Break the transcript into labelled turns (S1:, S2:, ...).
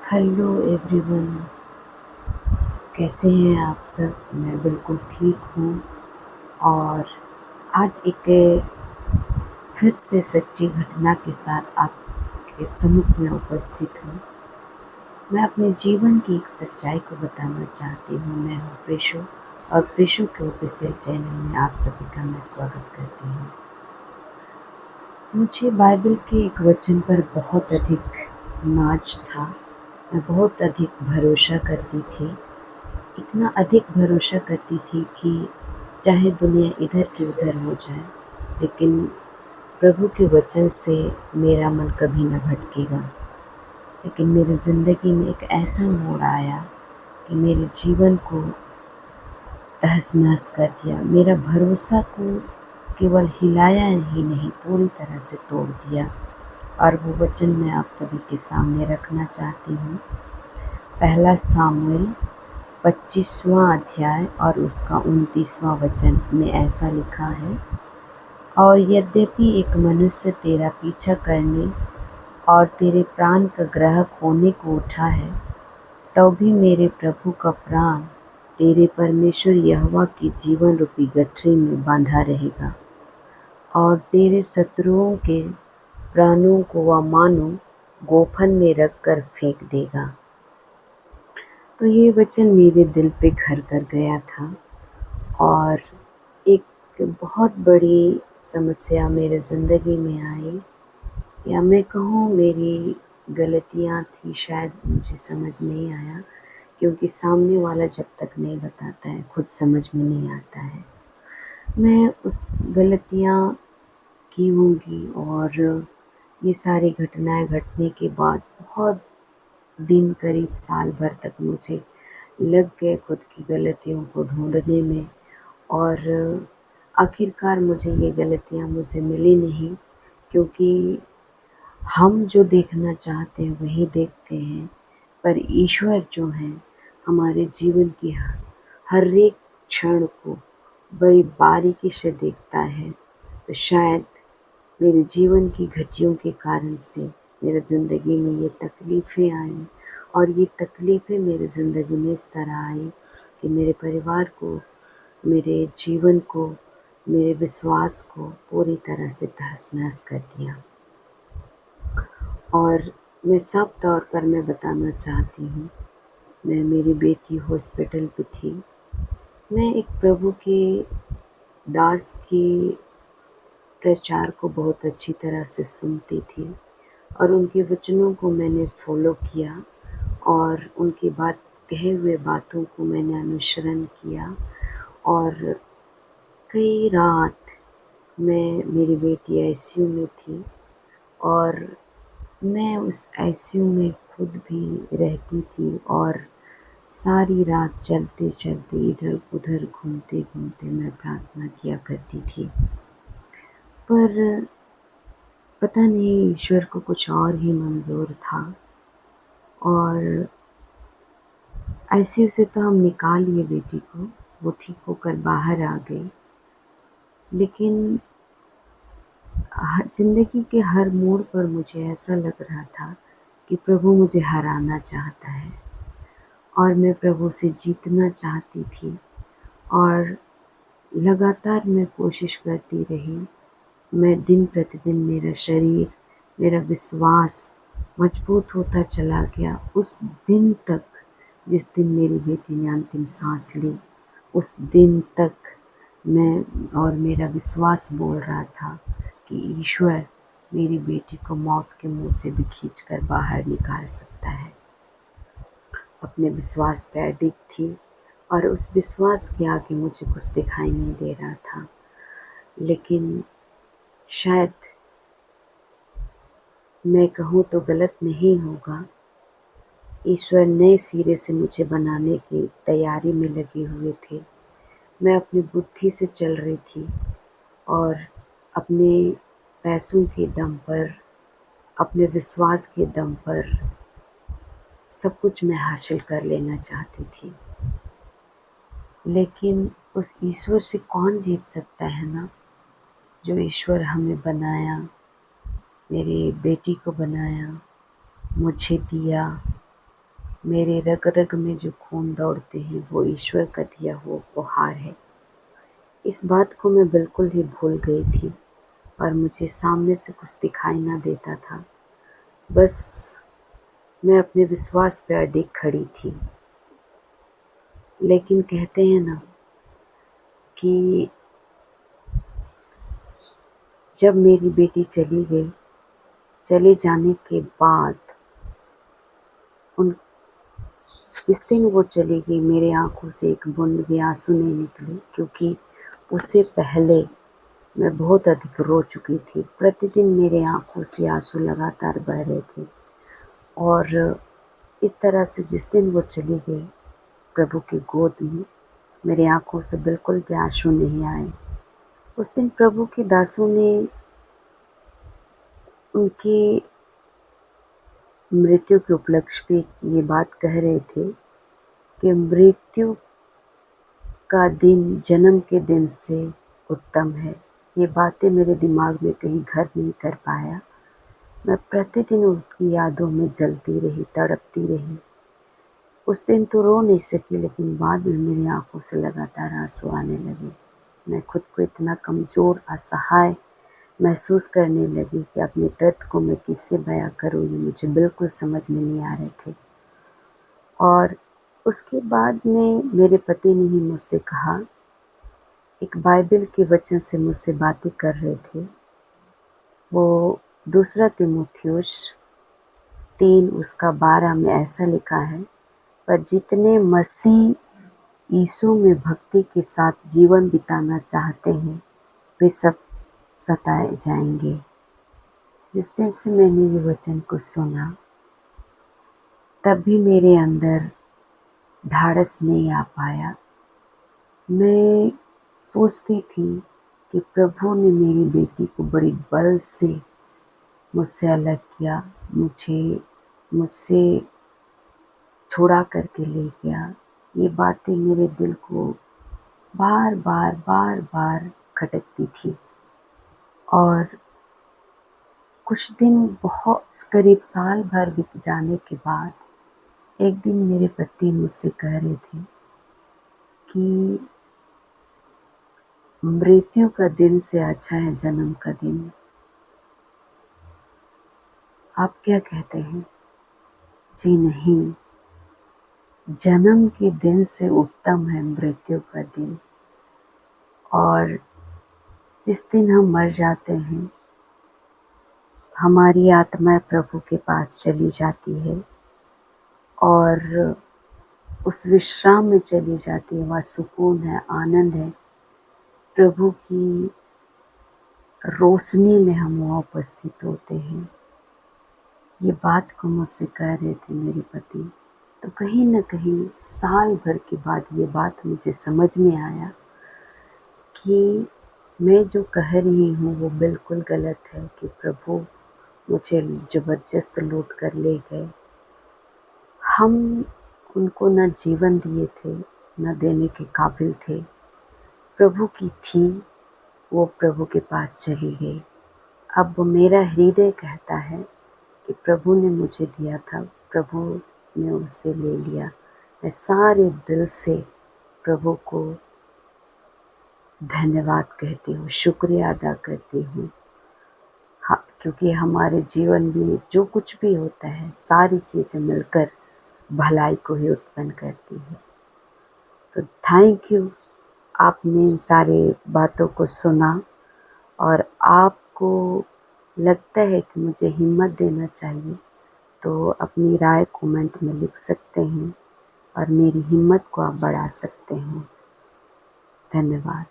S1: Hello everyone. कैसे हैं आप सब? मैं बिल्कुल ठीक हूँ। और आज एक फिर से सच्ची घटना के साथ आपके सम्मुख में उपस्थित हूँ। मैं अपने जीवन की एक सच्चाई को बताना चाहती हूँ। मैं हूँ प्रिशु, और प्रिशु के ऑफिशियल चैनल में आप सभी का मैं स्वागत करती हूँ। मुझे बाइबल के एक वचन पर बहुत अधिक नाज था। मैं बहुत अधिक भरोसा करती थी। इतना अधिक भरोसा करती थी कि चाहे दुनिया इधर की उधर हो जाए, लेकिन प्रभु के वचन से मेरा मन कभी न भटकेगा। लेकिन मेरी ज़िंदगी में एक ऐसा मोड़ आया कि मेरे जीवन को तहस-नहस कर दिया। मेरा भरोसा को केवल हिलाया ही नहीं, पूरी तरह से तोड़ दिया। और वो वचन मैं आप सभी के सामने रखना चाहती हूँ। पहला सामुएल 25वां अध्याय और उसका 29वां वचन में ऐसा लिखा है। और यद्यपि एक मनुष्य तेरा पीछा करने और तेरे प्राण का ग्राहक होने को उठा है, तो भी मेरे प्रभु का प्राण तेरे परमेश्वर यहोवा की जीवन रूपी गठरी में बांधा रहेगा, और तेरे शत्रुओं के प्राणों को वह मानो गोफन में रख कर फेंक देगा। तो ये वचन मेरे दिल पे घर कर गया था। और एक बहुत बड़ी समस्या मेरे ज़िंदगी में आई, या मैं कहूँ मेरी गलतियाँ थी, शायद मुझे समझ नहीं आया, क्योंकि सामने वाला जब तक नहीं बताता है खुद समझ में नहीं आता है। मैं उस गलतियाँ की होंगी, और ये सारी घटनाएं घटने के बाद बहुत दिन, करीब साल भर तक मुझे लग गए खुद की गलतियों को ढूंढने में। और आखिरकार मुझे ये गलतियाँ मुझे मिली नहीं, क्योंकि हम जो देखना चाहते हैं वही देखते हैं, पर ईश्वर जो है हमारे जीवन की हर एक क्षण को बड़ी बारीकी से देखता है। तो शायद मेरे जीवन की घटियों के कारण से मेरे ज़िंदगी में ये तकलीफ़ें आई, और ये तकलीफ़ें मेरे ज़िंदगी में इस तरह आई कि मेरे परिवार को, मेरे जीवन को, मेरे विश्वास को पूरी तरह से तहस-नहस कर दिया। और मैं साफ तौर पर मैं बताना चाहती हूँ, मेरी बेटी हॉस्पिटल पे थी। मैं एक प्रभु के दास के प्रचार को बहुत अच्छी तरह से सुनती थी, और उनके वचनों को मैंने फॉलो किया, और उनकी कहे हुए बातों को मैंने अनुसरण किया। और कई रात मेरी बेटी आईसीयू में थी, और मैं उस आईसीयू में खुद भी रहती थी, और सारी रात चलते चलते इधर उधर घूमते घूमते मैं प्रार्थना किया करती थी। पर पता नहीं ईश्वर को कुछ और ही मंजूर था, और आईसीयू से तो हम निकाल लिए बेटी को, वो ठीक होकर बाहर आ गई। लेकिन ज़िंदगी के हर मोड़ पर मुझे ऐसा लग रहा था कि प्रभु मुझे हराना चाहता है, और मैं प्रभु से जीतना चाहती थी। और लगातार मैं कोशिश करती रही। मैं दिन प्रतिदिन मेरा शरीर, मेरा विश्वास मजबूत होता चला गया। उस दिन तक, जिस दिन मेरी बेटी ने अंतिम सांस ली, उस दिन तक मैं और मेरा विश्वास बोल रहा था कि ईश्वर मेरी बेटी को मौत के मुंह से भी खींच कर बाहर निकाल सकता है। अपने विश्वास पे अडिग थी, और उस विश्वास के आगे मुझे कुछ दिखाई नहीं दे रहा था। लेकिन शायद मैं कहूँ तो गलत नहीं होगा, ईश्वर नए सिरे से मुझे बनाने की तैयारी में लगे हुए थे। मैं अपनी बुद्धि से चल रही थी, और अपने पैसों के दम पर, अपने विश्वास के दम पर सब कुछ मैं हासिल कर लेना चाहती थी। लेकिन उस ईश्वर से कौन जीत सकता है ना? जो ईश्वर हमें बनाया, मेरी बेटी को बनाया, मुझे दिया, मेरे रग रग में जो खून दौड़ते हैं वो ईश्वर का दिया हुआ उपहार है। इस बात को मैं बिल्कुल ही भूल गई थी और मुझे सामने से कुछ दिखाई ना देता था। बस मैं अपने विश्वास पे अडिग खड़ी थी। लेकिन कहते हैं ना कि जब मेरी बेटी चली गई, चले जाने के बाद उन जिस दिन वो चली गई मेरे आँखों से एक बूंद भी आंसू नहीं निकले, क्योंकि उससे पहले मैं बहुत अधिक रो चुकी थी। प्रतिदिन मेरे आँखों से आंसू लगातार बह रहे थे और इस तरह से जिस दिन वो चली गई प्रभु की गोद में, मेरे आँखों से बिल्कुल भी आंसू नहीं आए। उस दिन प्रभु के दासों ने उनकी मृत्यु के उपलक्ष्य पे ये बात कह रहे थे कि मृत्यु का दिन जन्म के दिन से उत्तम है। ये बातें मेरे दिमाग में कहीं घर नहीं कर पाया। मैं प्रतिदिन उनकी यादों में जलती रही, तड़पती रही। उस दिन तो रो नहीं सकी, लेकिन बाद में मेरी आंखों से लगातार आंसू आने लगे। मैं खुद को इतना कमज़ोर, असहाय महसूस करने लगी कि अपने दर्द को मैं किससे बयां करूँ, ये मुझे बिल्कुल समझ में नहीं आ रहे थे। और उसके बाद में मेरे पति ने ही मुझसे कहा, एक बाइबल के वचन से मुझसे बातें कर रहे थे। वो दूसरा तीमुथियुस 3 उसका 12 में ऐसा लिखा है, पर जितने मसीह यीशु में भक्ति के साथ जीवन बिताना चाहते हैं वे सब सताए जाएंगे। जिस दिन से मैंने ये वचन को सुना तब भी मेरे अंदर ढाढ़स नहीं आ पाया। मैं सोचती थी कि प्रभु ने मेरी बेटी को बड़ी बल से मुझसे अलग किया, मुझसे छुड़ा करके ले गया। ये बातें मेरे दिल को बार बार खटकती थी। और कुछ दिन, बहुत करीब साल भर बीत जाने के बाद एक दिन मेरे पति मुझसे कह रहे थे कि मृत्यु का दिन से अच्छा है जन्म का दिन। आप क्या कहते हैं? जी नहीं, जन्म के दिन से उत्तम है मृत्यु का दिन। और जिस दिन हम मर जाते हैं हमारी आत्मा प्रभु के पास चली जाती है और उस विश्राम में चली जाती है। वह सुकून है, आनंद है। प्रभु की रोशनी में हम वहाँ उपस्थित होते हैं। ये बात को मुझसे कह रहे थे मेरे पति। तो कहीं न कहीं साल भर के बाद ये बात मुझे समझ में आया कि मैं जो कह रही हूँ वो बिल्कुल गलत है, कि प्रभु मुझे ज़बरदस्त लूट कर ले गए। हम उनको न जीवन दिए थे, न देने के काबिल थे। प्रभु की थी, वो प्रभु के पास चली गई। अब मेरा हृदय कहता है कि प्रभु ने मुझे दिया था, प्रभु ने उसे ले लिया। मैं सारे दिल से प्रभु को धन्यवाद कहती हूँ, शुक्रिया अदा करती हूँ। हाँ, क्योंकि हमारे जीवन में जो कुछ भी होता है सारी चीज़ें मिलकर भलाई को ही उत्पन्न करती है। तो थैंक यू, आपने इन सारी बातों को सुना और आपको लगता है कि मुझे हिम्मत देना चाहिए तो अपनी राय कमेंट में लिख सकते हैं और मेरी हिम्मत को आप बढ़ा सकते हैं। धन्यवाद।